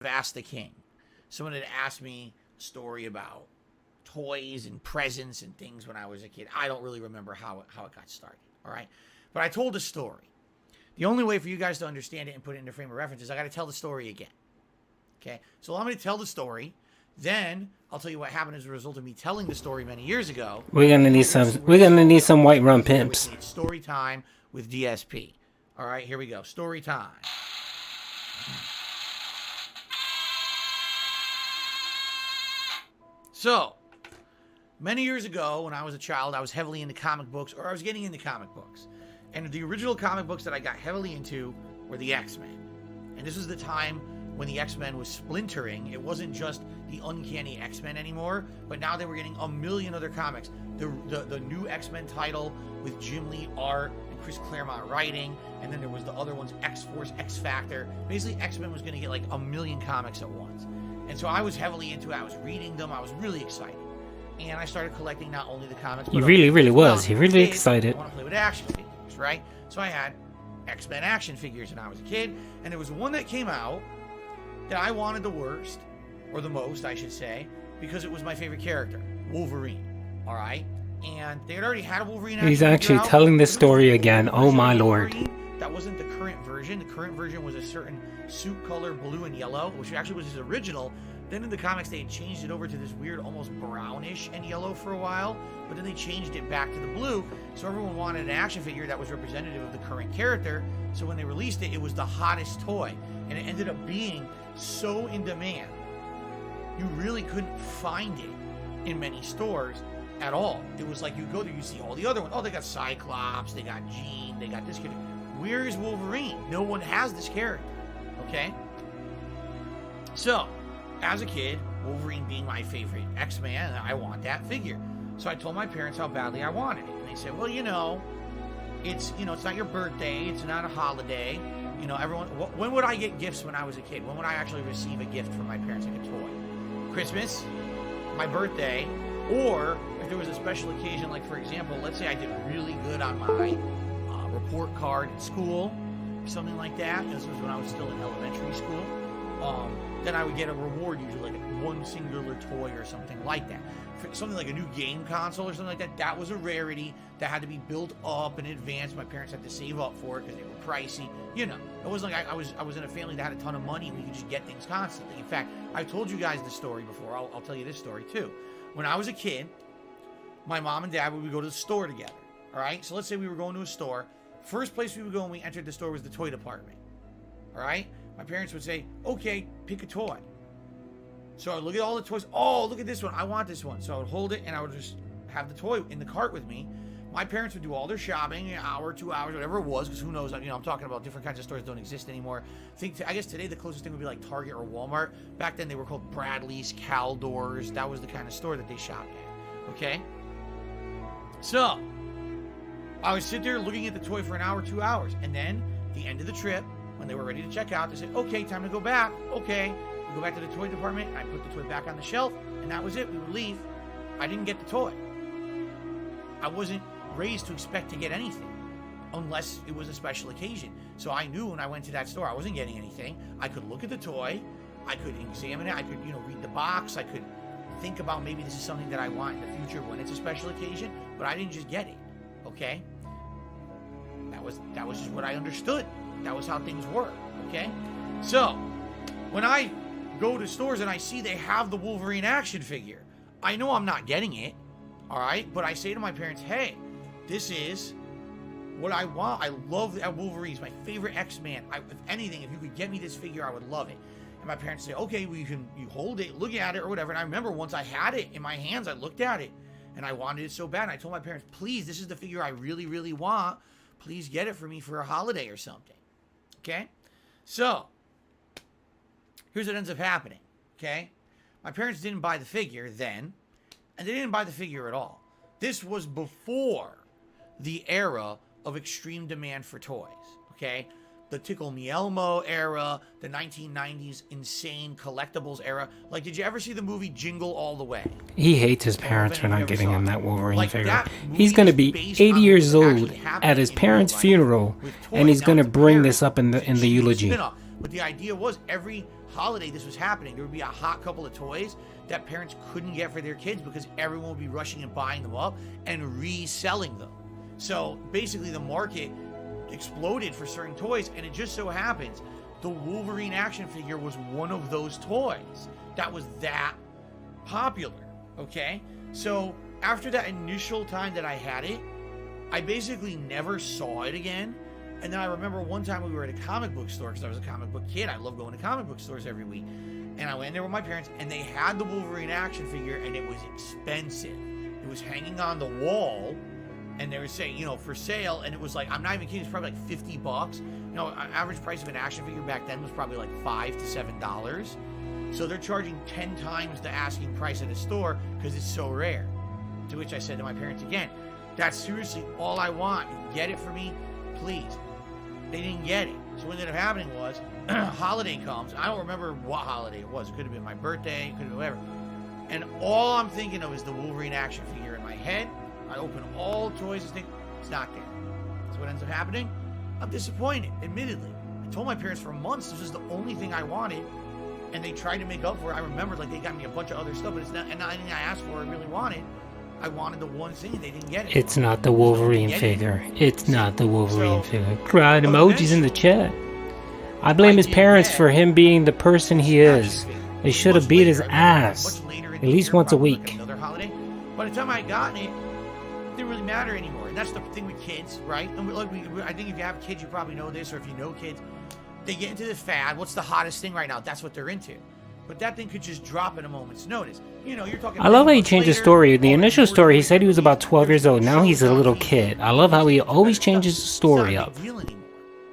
Ask the King. Someone had asked me a story about toys and presents and things when I was a kid. I don't really remember how it got started, all right? But I told a story. The only way for you guys to understand it and put it into frame of reference is I got to tell the story again, okay? So allow me to tell the story. Then I'll tell you what happened as a result of me telling the story many years ago. We're gonna need some white rum pimps. It's story time with DSP. All right, here we go. Story time. So, many years ago, when I was a child, I was heavily into comic books, or I was getting into comic books. And the original comic books that I got heavily into were the X-Men. And this was the time when the X-Men was splintering. It wasn't just the Uncanny X-Men anymore, but now they were getting a million other comics. The new X-Men title with Jim Lee art and Chris Claremont writing, and then there was the other ones, X-Force, X-Factor. Basically, X-Men was going to get like a million comics at once. And so I was heavily into it. I was reading them. I was really excited. And I started collecting not only the comics, but He really was. He really excited. I want to play with action figures, right? So I had X-Men action figures when I was a kid, and there was one that came out that I wanted the worst, or the most, I should say, because it was my favorite character, Wolverine. All right? And they had already had a Wolverine action He's figure actually out, telling this but it was story the again. older Oh version my of lord. Wolverine. That wasn't the current version. The current version was a certain suit color, blue and yellow, which actually was his original. Then in the comics, they had changed it over to this weird, almost brownish and yellow for a while, but then they changed it back to the blue, so everyone wanted an action figure that was representative of the current character. So when they released it, it was the hottest toy, and it ended up being so in demand, you really couldn't find it in many stores at all. It was like you go there, you see all the other ones. Oh, they got Cyclops, they got Jean, they got this kid. Where is Wolverine? No one has this character, okay? So, as a kid, Wolverine being my favorite X-Man, I want that figure. So I told my parents how badly I wanted it. And they said, well, it's not your birthday, it's not a holiday. When would I get gifts when I was a kid? When would I actually receive a gift from my parents, like a toy? Christmas, my birthday, or if there was a special occasion, like for example, let's say I did really good on my report card at school, or something like that. This was when I was still in elementary school. Then I would get a reward, usually like one singular toy or something like that. Something like a new game console or something like that. That was a rarity that had to be built up in advance. My parents had to save up for it because they were pricey. It wasn't like I was in a family that had a ton of money and we could just get things constantly. In fact, I told you guys this story before. I'll tell you this story too. When I was a kid, my mom and dad would go to the store together. All right, so let's say we were going to a store. First place we would go when we entered the store was the toy department. All right. My parents would say, okay, pick a toy. So I would look at all the toys. Oh, look at this one. I want this one. So I would hold it and I would just have the toy in the cart with me. My parents would do all their shopping, an hour, 2 hours, whatever it was, because who knows, I'm talking about different kinds of stores that don't exist anymore. I guess today the closest thing would be like Target or Walmart. Back then they were called Bradley's, Caldors. That was the kind of store that they shopped at. Okay? So I would sit there looking at the toy for an hour, 2 hours. And then at the end of the trip, when they were ready to check out, they said, okay, time to go back. Okay. We go back to the toy department, and I put the toy back on the shelf, and that was it. We would leave. I didn't get the toy. I wasn't raised to expect to get anything unless it was a special occasion. So I knew when I went to that store, I wasn't getting anything. I could look at the toy. I could examine it. I could, read the box. I could think about maybe this is something that I want in the future when it's a special occasion, but I didn't just get it. Okay? That was just what I understood. That was how things work, okay? So, when I go to stores and I see they have the Wolverine action figure, I know I'm not getting it, all right? But I say to my parents, hey, this is what I want. I love that Wolverine. He's my favorite X-Man. If anything, if you could get me this figure, I would love it. And my parents say, okay, well, you hold it, look at it, or whatever. And I remember once I had it in my hands, I looked at it, and I wanted it so bad. And I told my parents, please, this is the figure I really, really want. Please get it for me for a holiday or something. Okay? So, here's what ends up happening. Okay? My parents didn't buy the figure then, and they didn't buy the figure at all. This was before the era of extreme demand for toys. Okay? The Tickle Me Elmo era, the 1990s insane collectibles era. Like, did you ever see the movie Jingle All the Way? He hates his parents for not getting him that Wolverine figure. He's going to be 80 years old at his parents' funeral, and he's going to bring this up in the eulogy. But the idea was every holiday this was happening, there would be a hot couple of toys that parents couldn't get for their kids because everyone would be rushing and buying them up and reselling them. So basically the market exploded for certain toys, and it just so happens the Wolverine action figure was one of those toys that was that popular. Okay, so after that initial time that I had it, I basically never saw it again. And then I remember one time we were at a comic book store, because I was a comic book kid. I love going to comic book stores every week. And I went in there with my parents, and they had the Wolverine action figure, and it was expensive. It was hanging on the wall, and they were saying, you know, for sale, and it was like, I'm not even kidding, it's probably like $50. You know, average price of an action figure back then was probably like $5 to $7. So they're charging 10 times the asking price at a store because it's so rare. To which I said to my parents again, that's seriously all I want. Get it for me, please. They didn't get it. So what ended up happening was, holiday comes. I don't remember what holiday it was. It could have been my birthday. It could have been whatever. And all I'm thinking of is the Wolverine action figure in my head. I open all toys and think, it's not there. So what ends up happening? I'm disappointed, admittedly. I told my parents for months this was the only thing I wanted, and they tried to make up for it. I remembered, like, they got me a bunch of other stuff, but it's not anything I asked for or really wanted. I wanted the one thing, they didn't get it. It's not the Wolverine figure. It's not the Wolverine figure. Cried emojis in the chat. I blame his parents for him being the person he is. They should have beat his ass at least once a week. By the time I had gotten it, it didn't really matter anymore. And that's the thing with kids, right? And I think if you have kids, you probably know this, or if you know kids, they get into this fad. What's the hottest thing right now? That's what they're into. But that thing could just drop at a moment's notice. You know, you're talking. I love how he changed his story. In the initial story, he said he was about 12 years old. Now he's a little kid. I love how he always changes the story up.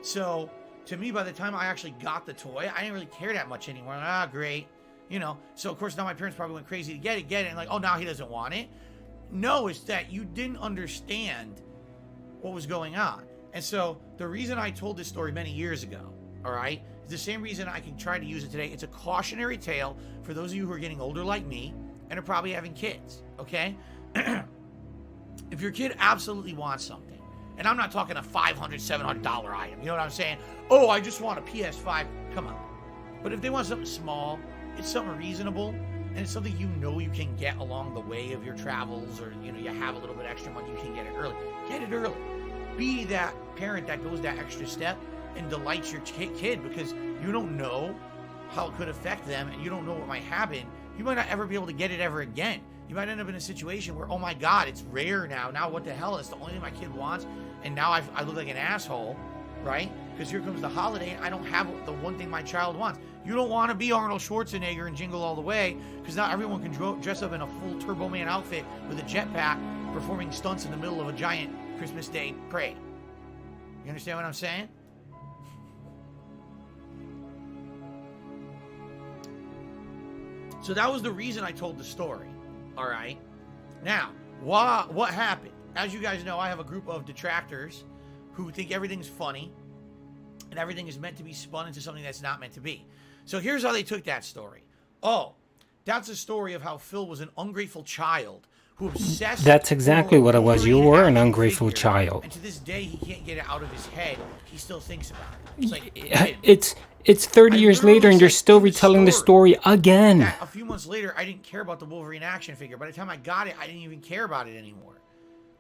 So, to me, by the time I actually got the toy, I didn't really care that much anymore. Ah, great. You know, so of course now my parents probably went crazy to get it, and like, oh, now he doesn't want it. No, it's that you didn't understand what was going on. And so the reason I told this story many years ago, all right, is the same reason I can try to use it today. It's a cautionary tale for those of you who are getting older like me and are probably having kids, okay? If your kid absolutely wants something, and I'm not talking a $500, $700 item, you know what I'm saying? Oh, I just want a PS5. Come on. But if they want something small, it's something reasonable, and it's something you know you can get along the way of your travels, or, you know, you have a little bit extra money, you can get it early. Get it early. Be that parent that goes that extra step and delights your kid, because you don't know how it could affect them, and you don't know what might happen. You might not ever be able to get it ever again. You might end up in a situation where, oh my God, it's rare now. Now what the hell? It's the only thing my kid wants, and now I look like an asshole, right? Because here comes the holiday, and I don't have the one thing my child wants. You don't want to be Arnold Schwarzenegger and Jingle All the Way, because not everyone can dress up in a full Turbo Man outfit with a jetpack, performing stunts in the middle of a giant Christmas Day parade. You understand what I'm saying? So that was the reason I told the story. All right. Now, what happened? As you guys know, I have a group of detractors who think everything's funny and everything is meant to be spun into something that's not meant to be. So here's how they took that story. Oh, that's a story of how Phil was an ungrateful child who obsessed. That's exactly what it was. You were an ungrateful child. And to this day, he can't get it out of his head. He still thinks about it. It's like, it's 30 years later and you're still retelling the story again. A few months later, I didn't care about the Wolverine action figure. By the time I got it, I didn't even care about it anymore.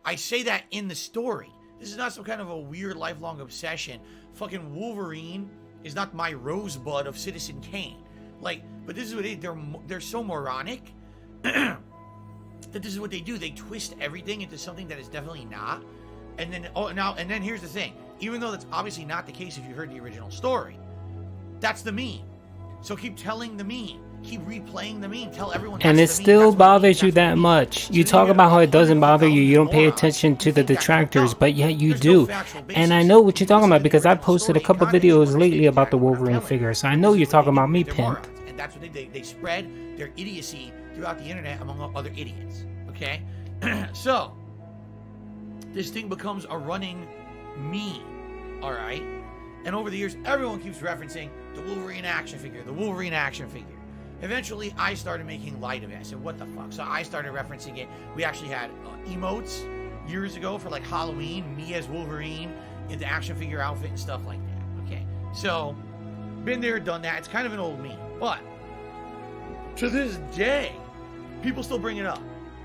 I say that in the story. This is not some kind of a weird lifelong obsession. Fucking Wolverine is not my rosebud of Citizen Kane. Like, but this is what they're so moronic that this is what they do. They twist everything into something that is definitely not. And then here's the thing. Even though that's obviously not the case if you heard the original story, that's the meme. So keep telling the meme. Keep replaying the meme. Tell everyone. And it still bothers you that much. You talk about how it doesn't bother you. You don't pay attention to the detractors, but yet you do. And I know what you're talking about because I posted a couple videos lately about the Wolverine figure. So I know you're talking about me, pimp. And that's what they spread their idiocy throughout the internet among other idiots. Okay? So this thing becomes a running meme. All right? And over the years, everyone keeps referencing the Wolverine action figure, the Wolverine action figure. Eventually, I started making light of it. I said, what the fuck? So I started referencing it. We actually had emotes years ago for like Halloween, me as Wolverine in the action figure outfit and stuff like that. Okay. So Been there, done that. It's kind of an old meme. But to this day, people still bring it up.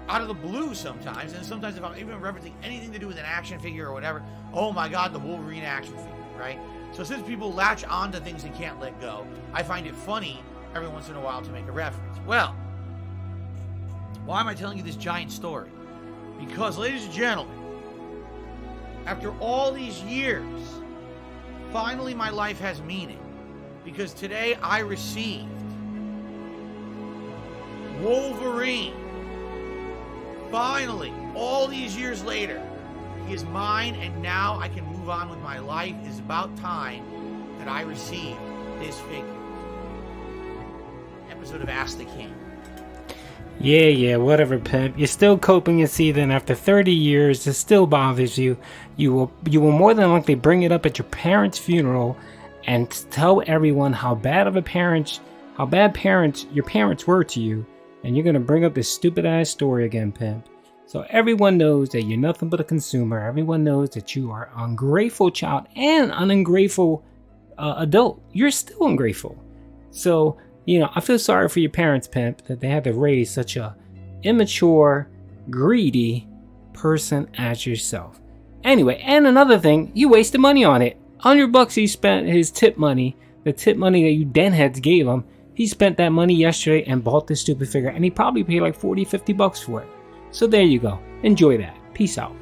Out of the blue sometimes, and sometimes if I'm even referencing anything to do with an action figure or whatever, oh my god, the Wolverine action figure, right? So since people latch on to things they can't let go, I find it funny every once in a while to make a reference. Well, why am I telling you this giant story? Because, ladies and gentlemen, after all these years, finally my life has meaning. Because today I received Wolverine. Finally, all these years later, he is mine, and now I can move on with my life. It is about time that I received this figure. Episode of Ask the King. Yeah, whatever, pimp. You're still coping and seething after 30 years. It still bothers you. You will more than likely bring it up at your parents' funeral and tell everyone how bad parents your parents were to you. And you're going to bring up this stupid ass story again, pimp. So everyone knows that you're nothing but a consumer. Everyone knows that you are an ungrateful child and an ungrateful adult. You're still ungrateful. So, I feel sorry for your parents, pimp, that they had to raise such a immature, greedy person as yourself. Anyway, and another thing, you wasted money on it. $100 he spent his tip money, the tip money that you denheads gave him. He spent that money yesterday and bought this stupid figure, and he probably paid like $40-50 for it. So there you go. Enjoy that. Peace out.